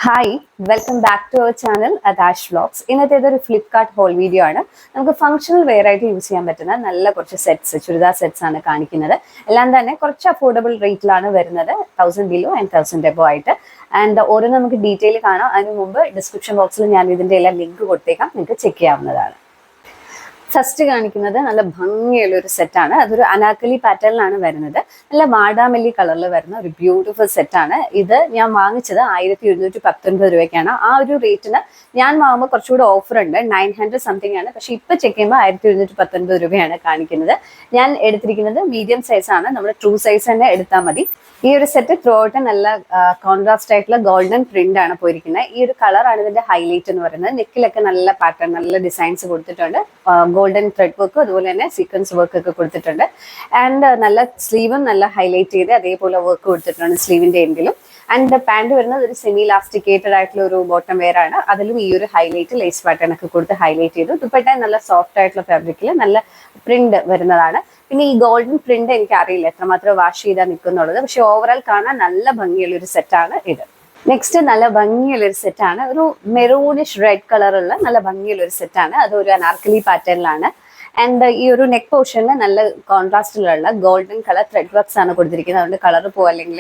Hi welcome back to our channel Adash vlogs. ഇന്നത്തെ ഇതൊരു Flipkart whole video ആണ്. നമുക്ക് ഫംഗ്ഷണൽ വെയർ ആയിട്ട് യൂസ് ചെയ്യാൻ പറ്റുന്ന നല്ല കുറച്ച് സെറ്റ്സ്, ചുരിദാർ സെറ്റ്സ് ആണ് കാണിക്കുന്നത്. എല്ലാം തന്നെ കുറച്ച് അഫോർഡബിൾ റേറ്റിലാണ് വരുന്നത്, 1000 ബിലോ ആൻഡ് 1000 എബോ ആയിട്ട്. ആൻഡ് ഓരോ നമുക്ക് ഡീറ്റെയിൽ കാണാം. അതിന് മുമ്പ് ഡിസ്ക്രിപ്ഷൻ ബോക്സിൽ ഞാൻ ഇതിന്റെ എല്ലാം ലിങ്ക് കൊടുത്തേക്കാം, നിങ്ങൾക്ക് ചെക്ക് ചെയ്യാവുന്നതാണ്. ഫസ്റ്റ് കാണിക്കുന്നത് നല്ല ഭംഗിയുള്ള ഒരു സെറ്റാണ്. അതൊരു അനാർക്കലി പാറ്റേണിലാണ് വരുന്നത്. നല്ല വാടാമല്ലി കളറിൽ വരുന്ന ഒരു ബ്യൂട്ടിഫുൾ സെറ്റാണ്. ഇത് ഞാൻ വാങ്ങിച്ചത് 1119 രൂപയ്ക്കാണ്. ആ ഒരു റേറ്റിന് ഞാൻ വാങ്ങുമ്പോൾ കുറച്ചുകൂടെ ഓഫർ ഉണ്ട്, 900 സംതിങ് ആണ്. പക്ഷെ ഇപ്പൊ ചെക്ക് ചെയ്യുമ്പോൾ 1119 രൂപയാണ് കാണിക്കുന്നത്. ഞാൻ എടുത്തിരിക്കുന്നത് മീഡിയം സൈസ് ആണ്. നമ്മൾ ട്രൂ സൈസ് തന്നെ എടുത്താൽ മതി. ഈ ഒരു സെറ്റ് ത്രൂ ഔട്ട് നല്ല കോൺട്രാസ്റ്റ് ആയിട്ടുള്ള ഗോൾഡൻ പ്രിന്റ് ആണ് പോയിരിക്കുന്നത്. ഈ ഒരു കളറാണ് ഇതിന്റെ ഹൈലൈറ്റ് എന്ന് പറയുന്നത്. നെക്കിലൊക്കെ നല്ല പാറ്റേൺ, നല്ല ഡിസൈൻസ് കൊടുത്തിട്ടുണ്ട്. ഗോൾഡൻ ത്രെഡ് വർക്ക്, അതുപോലെ തന്നെ സീക്വൻസ് വർക്ക് ഒക്കെ കൊടുത്തിട്ടുണ്ട്. ആൻഡ് നല്ല സ്ലീവും നല്ല ഹൈലൈറ്റ് ചെയ്ത് അതേപോലെ വർക്ക് കൊടുത്തിട്ടുണ്ട് സ്ലീവിന്റെ എൻഡിലും. ആൻഡ് പാന്റ് വരുന്നത് ഒരു സെമി ഇലാസ്റ്റിക്കേറ്റഡ് ആയിട്ടുള്ള ഒരു ബോട്ടം വെയർ ആണ്. അതിലും ഈ ഒരു ഹൈലൈറ്റ് ലേസ് പാറ്റേൺ ഒക്കെ കൊടുത്ത് ഹൈലൈറ്റ് ചെയ്തു. ദുപ്പട്ട നല്ല സോഫ്റ്റ് ആയിട്ടുള്ള ഫാബ്രിക്കിൽ നല്ല പ്രിന്റ് വരുന്നതാണ്. പിന്നെ ഈ ഗോൾഡൻ പ്രിന്റ് എനിക്ക് അറിയില്ല എത്രമാത്രം വാഷ് ചെയ്താൽ നിൽക്കുന്നുള്ളത്, പക്ഷെ ഓവറോൾ കാണാൻ നല്ല ഭംഗിയുള്ള ഒരു സെറ്റാണ് ഇത്. നെക്സ്റ്റ് നല്ല ഭംഗിയുള്ള ഒരു സെറ്റാണ്. ഒരു മെറൂണിഷ് റെഡ് കളറുള്ള നല്ല ഭംഗിയുള്ള ഒരു സെറ്റാണ്. അതൊരു അനാർക്കലി പാറ്റേണിലാണ്. ആൻഡ് ഈ ഒരു നെക്ക് പോർഷനിൽ നല്ല കോൺട്രാസ്റ്റിലുള്ള ഗോൾഡൻ കളർ ത്രെഡ് വർക്ക്സ് ആണ് കൊടുത്തിരിക്കുന്നത്. അതുകൊണ്ട് കളർ പോകും, അല്ലെങ്കിൽ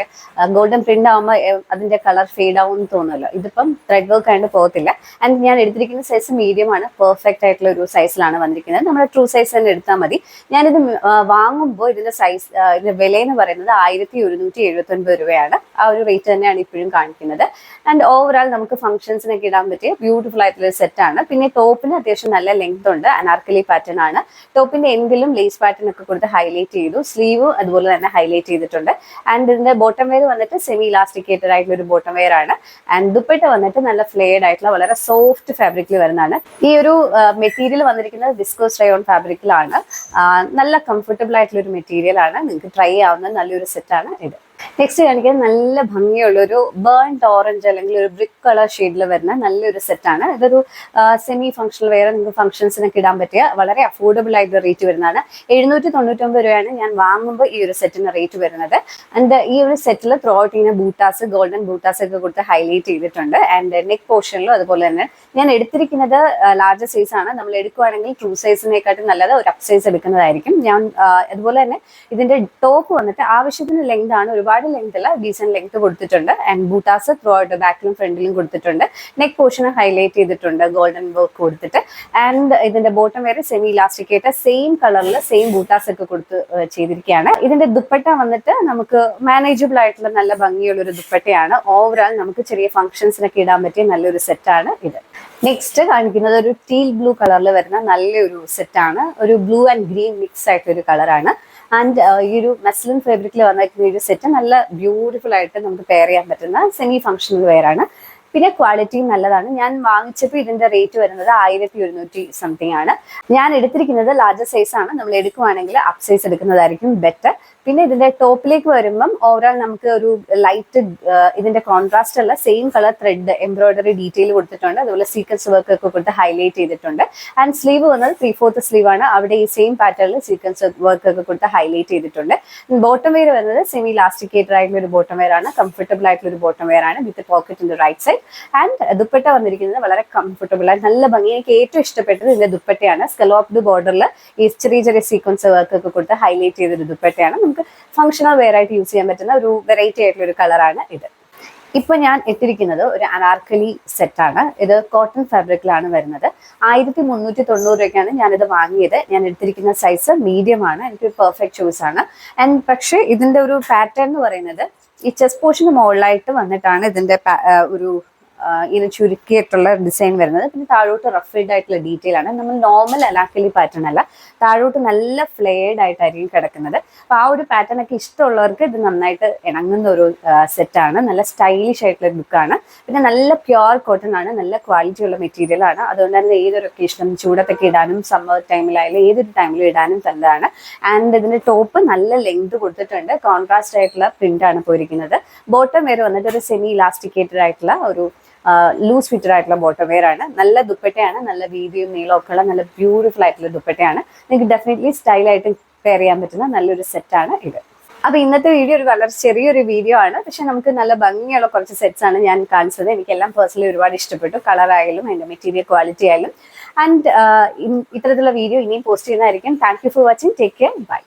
ഗോൾഡൻ പ്രിന്റ് ആകുമ്പോൾ അതിന്റെ കളർ ഫെയ്ഡ് ആവും എന്ന് തോന്നുമല്ലോ. ഇതിപ്പം ത്രെഡ് വർക്ക് ആയിട്ട് പോകത്തില്ല. ആൻഡ് ഞാൻ എടുത്തിരിക്കുന്ന സൈസ് മീഡിയം ആണ്. പെർഫെക്റ്റ് ആയിട്ടുള്ള ഒരു സൈസിലാണ് വന്നിരിക്കുന്നത്. നമ്മുടെ ട്രൂ സൈസ് തന്നെ എടുത്താൽ മതി. ഞാനിത് വാങ്ങുമ്പോൾ ഇതിന്റെ സൈസ്, ഇതിന്റെ വില എന്ന് പറയുന്നത് 1179 രൂപയാണ്. ആ ഒരു റേറ്റ് തന്നെയാണ് ഇപ്പോഴും കാണിക്കുന്നത്. ആൻഡ് ഓവറോൾ നമുക്ക് ഫംഗ്ഷൻസിനൊക്കെ ഇടാൻ പറ്റിയ ബ്യൂട്ടിഫുൾ ആയിട്ടുള്ള സെറ്റാണ്. പിന്നെ ടോപ്പിന് അത്യാവശ്യം നല്ല ലെങ്ത് ഉണ്ട്, അനാർക്കലി പാറ്റേൺ ആണ്. ടോപ്പിന്റെ എൻഡിലും ലേസ് പാറ്റേൺ ഒക്കെ കൊടുത്ത് ഹൈലൈറ്റ് ചെയ്തു. സ്ലീവ് അതുപോലെ തന്നെ ഹൈലൈറ്റ് ചെയ്തിട്ടുണ്ട്. ആൻഡ് ഇതിന്റെ ബോട്ടം വെയർ വന്നിട്ട് സെമി ഇലാസ്റ്റിക്കേറ്റഡ് ആയിട്ടുള്ള ഒരു ബോട്ടം വെയർ ആണ്. ആൻഡ് ദുപ്പട്ട വന്നിട്ട് നല്ല ഫ്ലെയർഡ് ആയിട്ടുള്ള വളരെ സോഫ്റ്റ് ഫാബ്രിക്കിൽ വരുന്നതാണ്. ഈ ഒരു മെറ്റീരിയൽ വന്നിരിക്കുന്നത് വിസ്കോസ് റയോൺ ഫാബ്രിക്കിലാണ്. നല്ല കംഫർട്ടബിൾ ആയിട്ടുള്ള ഒരു മെറ്റീരിയൽ ആണ്. നിങ്ങൾക്ക് ട്രൈ ചെയ്യാവുന്ന നല്ലൊരു സെറ്റാണ് ഇത്. നെക്സ്റ്റ് കാണിക്കാൻ നല്ല ഭംഗിയുള്ള ഒരു ബേൺഡ് ഓറഞ്ച് അല്ലെങ്കിൽ ഒരു ബ്രിക്ക് കളർ ഷെയ്ഡിൽ വരുന്ന നല്ലൊരു സെറ്റാണ്. ഇതൊരു സെമി ഫംഗ്ഷണൽ വെയർ, നിങ്ങൾക്ക് ഫംഗ്ഷൻസിനൊക്കെ ഇടാൻ പറ്റിയ വളരെ അഫോർഡബിൾ ആയിട്ടുള്ള റേറ്റ് വരുന്നതാണ്. 799 രൂപയാണ് ഞാൻ വാങ്ങുമ്പോൾ ഈ ഒരു സെറ്റിന് റേറ്റ് വരുന്നത്. ആൻഡ് ഈ ഒരു സെറ്റിൽ ത്രൂ ഔട്ട് ഇങ്ങനെ ബൂട്ടാസ്, ഗോൾഡൻ ബൂട്ടാസ് ഒക്കെ കൊടുത്ത് ഹൈലൈറ്റ് ചെയ്തിട്ടുണ്ട്. ആൻഡ് നെക്ക് പോർഷനിലും അതുപോലെ തന്നെ ഞാൻ എടുത്തിരിക്കുന്നത് ലാർജ് സൈസ് ആണ്. നമ്മൾ എടുക്കുകയാണെങ്കിൽ ട്രൂ സൈസിനെക്കാട്ടും നല്ലത് ഒരു അപ്പ് സൈസ് എടുക്കുന്നതായിരിക്കും. ഞാൻ അതുപോലെ തന്നെ ഇതിന്റെ ടോപ്പ് വന്നിട്ട് ആവശ്യത്തിന് ലെങ്ത് ആണ്, ഒരുപാട് ലെങ്ത് അല്ല, ഡീസെന്റ് ലെങ്ത് കൊടുത്തിട്ടുണ്ട്. ആൻഡ് ബൂട്ടാസ് ത്രൂ ഔട്ട് ബാക്കിലും ഫ്രണ്ടിലും കൊടുത്തിട്ടുണ്ട്. നെക്ക് പോർഷൻ ഹൈലൈറ്റ് ചെയ്തിട്ടുണ്ട് ഗോൾഡൻ വർക്ക് കൊടുത്തിട്ട്. ആൻഡ് ഇതിന്റെ ബോട്ടം വെയർ സെമി ഇലാസ്റ്റിക്കേറ്റ് സെയിം കളറിൽ സെയിം ബൂട്ടാസ് ഒക്കെ കൊടുത്ത് ചെയ്തിരിക്കുകയാണ്. ഇതിന്റെ ദുപ്പട്ട വന്നിട്ട് നമുക്ക് മാനേജബിൾ ആയിട്ടുള്ള നല്ല ഭംഗിയുള്ള ഒരു ദുപ്പട്ടയാണ്. ഓവറോൾ നമുക്ക് ചെറിയ ഫംഗ്ഷൻസിനൊക്കെ ഇടാൻ പറ്റിയ നല്ലൊരു സെറ്റാണ് ഇത്. നെക്സ്റ്റ് കാണിക്കുന്നത് ഒരു ടീൽ ബ്ലൂ കളറിൽ വരുന്ന നല്ലൊരു സെറ്റാണ്. ഒരു ബ്ലൂ ആൻഡ് ഗ്രീൻ മിക്സ് ആയിട്ടുള്ള ഒരു കളറാണ്. ആൻഡ് ഈ ഒരു മസ്ലിൻ ഫാബ്രിക്കിൽ വന്നിരിക്കുന്ന ഒരു സെറ്റ് നല്ല ബ്യൂട്ടിഫുൾ ആയിട്ട് നമുക്ക് പെയർ ചെയ്യാൻ പറ്റുന്ന സെമി ഫംഗ്ഷണൽ വെയർ ആണ്. പിന്നെ ക്വാളിറ്റിയും നല്ലതാണ്. ഞാൻ വാങ്ങിച്ചപ്പോൾ ഇതിന്റെ റേറ്റ് വരുന്നത് 1100 സംതിങ് ആണ്. ഞാൻ എടുത്തിരിക്കുന്നത് ലാർജർ സൈസ് ആണ്. നമ്മൾ എടുക്കുവാണെങ്കിൽ അപ്പ് സൈസ് എടുക്കുന്നതായിരിക്കും ബെറ്റർ. പിന്നെ ഇതിന്റെ ടോപ്പിലേക്ക് വരുമ്പം ഓവറോൾ നമുക്ക് ഒരു ലൈറ്റ് ഇതിന്റെ കോൺട്രാസ്റ്റ് ഉള്ള same colour thread embroidery detail കൊടുത്തിട്ടുണ്ട്. അതുപോലെ സീക്വൻസ് വർക്ക് ഒക്കെ കൊടുത്ത് ഹൈലൈറ്റ് ചെയ്തിട്ടുണ്ട്. ആൻഡ് സ്ലീവ് വന്നത് 3/4 സ്ലീവ് ആണ്. അവിടെ ഈ സെയിം പാറ്റേണിൽ സീക്വൻസ് വർക്ക് ഒക്കെ കൊടുത്ത് ഹൈലൈറ്റ് ചെയ്തിട്ടുണ്ട്. ബോട്ടം വെയർ വരുന്നത് സെമി ഇലാസ്റ്റിക്കേറ്റഡ് ആയിട്ടുള്ള ഒരു ബോട്ടം വെയർ ആണ്. കംഫർട്ടബിൾ ആയിട്ടുള്ള ഒരു ബോട്ടം വെയർ ആണ് with pocket in the right side. And dupatta വന്നിരിക്കുന്നത് വളരെ കംഫർട്ടബിൾ ആയിട്ട് നല്ല ഭംഗി. എനിക്ക് ഏറ്റവും ഇഷ്ടപ്പെട്ടത് ഇതിന്റെ ദുപ്പട്ടയാണ്. സ്കലോപ്ഡ് ബോർഡറിൽ ഈ ചെറിയ ചെറിയ സീക്വൻസ് വർക്ക് ഒക്കെ കൊടുത്ത് ഹൈലൈറ്റ് ചെയ്തൊരു ദുപ്പട്ടയാണ്. നമുക്ക് ഫംഗ്ഷണൽ വെയർ ആയിട്ട് യൂസ് ചെയ്യാൻ പറ്റുന്ന ഒരു വെറൈറ്റി ആയിട്ടുള്ള ഒരു കളറാണ് ഇത്. ഇപ്പൊ ഞാൻ ഇട്ടിരിക്കുന്നത് ഒരു അനാർക്കലി സെറ്റാണ്. ഇത് കോട്ടൺ ഫാബ്രിക്കിലാണ് വരുന്നത്. 1390 രൂപയ്ക്കാണ് ഞാനിത് വാങ്ങിയത്. ഞാൻ എടുത്തിരിക്കുന്ന സൈസ് മീഡിയം ആണ്. എനിക്ക് പെർഫെക്റ്റ് ചോയ്സ് ആണ്. ആൻഡ് പക്ഷേ ഇതിന്റെ ഒരു പാറ്റേൺ എന്ന് പറയുന്നത് ഈ ചെസ്റ്റ് പോർഷന് മുകളിലായിട്ട് വന്നിട്ടാണ് ഇതിന്റെ ഒരു ഇങ്ങനെ ചുരുക്കിയിട്ടുള്ള ഡിസൈൻ വരുന്നത്. പിന്നെ താഴോട്ട് റഫിഡ് ആയിട്ടുള്ള ഡീറ്റെയിൽ ആണ്. നമ്മൾ നോർമൽ അനാർക്കലി പാറ്റേൺ അല്ല, താഴോട്ട് നല്ല ഫ്ലെയർഡ് ആയിട്ടായിരിക്കും കിടക്കുന്നത്. അപ്പൊ ആ ഒരു പാറ്റേൺ ഒക്കെ ഇഷ്ടമുള്ളവർക്ക് ഇത് നന്നായിട്ട് ഇണങ്ങുന്ന ഒരു സെറ്റാണ്. നല്ല സ്റ്റൈലിഷ് ആയിട്ടുള്ള ലുക്കാണ്. പിന്നെ നല്ല പ്യുവർ കോട്ടൺ ആണ്, നല്ല ക്വാളിറ്റി ഉള്ള മെറ്റീരിയൽ ആണ്. അതുകൊണ്ട് തന്നെ ഏതൊരു ഒക്കേഷനും ചൂടത്തൊക്കെ ഇടാനും സമ്മർ ടൈമിലായാലും ഏതൊരു ടൈമിലും ഇടാനും നല്ലതാണ്. ആൻഡ് ഇതിന്റെ ടോപ്പ് നല്ല ലെങ്ത് കൊടുത്തിട്ടുണ്ട്. കോൺട്രാസ്റ്റ് ആയിട്ടുള്ള പ്രിന്റ് ആണ് പോയിരിക്കുന്നത്. ബോട്ടം വെയർ വന്നിട്ട് ഒരു സെമി ഇലാസ്റ്റിക്കേറ്റഡ് ആയിട്ടുള്ള ഒരു ലൂസ് ഫിറ്റഡ് ആയിട്ടുള്ള ബോട്ടം വെയർ ആണ്. നല്ല ദുപ്പട്ടയാണ്. നല്ല വീതിയും നീളമൊക്കെ ഉള്ള നല്ല ബ്യൂട്ടിഫുൾ ആയിട്ടുള്ള ദുപ്പട്ടയാണ്. നിങ്ങൾക്ക് ഡെഫിനറ്റ്ലി സ്റ്റൈലായിട്ട് പെയർ ചെയ്യാൻ പറ്റുന്ന നല്ലൊരു സെറ്റാണ് ഇത്. അപ്പൊ ഇന്നത്തെ വീഡിയോ ഒരു വളരെ ചെറിയൊരു വീഡിയോ ആണ്, പക്ഷെ നമുക്ക് നല്ല ഭംഗിയുള്ള കുറച്ച് സെറ്റ്സ് ആണ് ഞാൻ കാണിച്ചത്. എനിക്കെല്ലാം പേഴ്സണലി ഒരുപാട് ഇഷ്ടപ്പെട്ടു, കളർ ആയാലും അതിന്റെ മെറ്റീരിയൽ ക്വാളിറ്റി ആയാലും. ആൻഡ് ഇത്തരത്തിലുള്ള വീഡിയോ ഇനിയും പോസ്റ്റ് ചെയ്യുന്നതായിരിക്കും. Thank you for watching. Take care. By.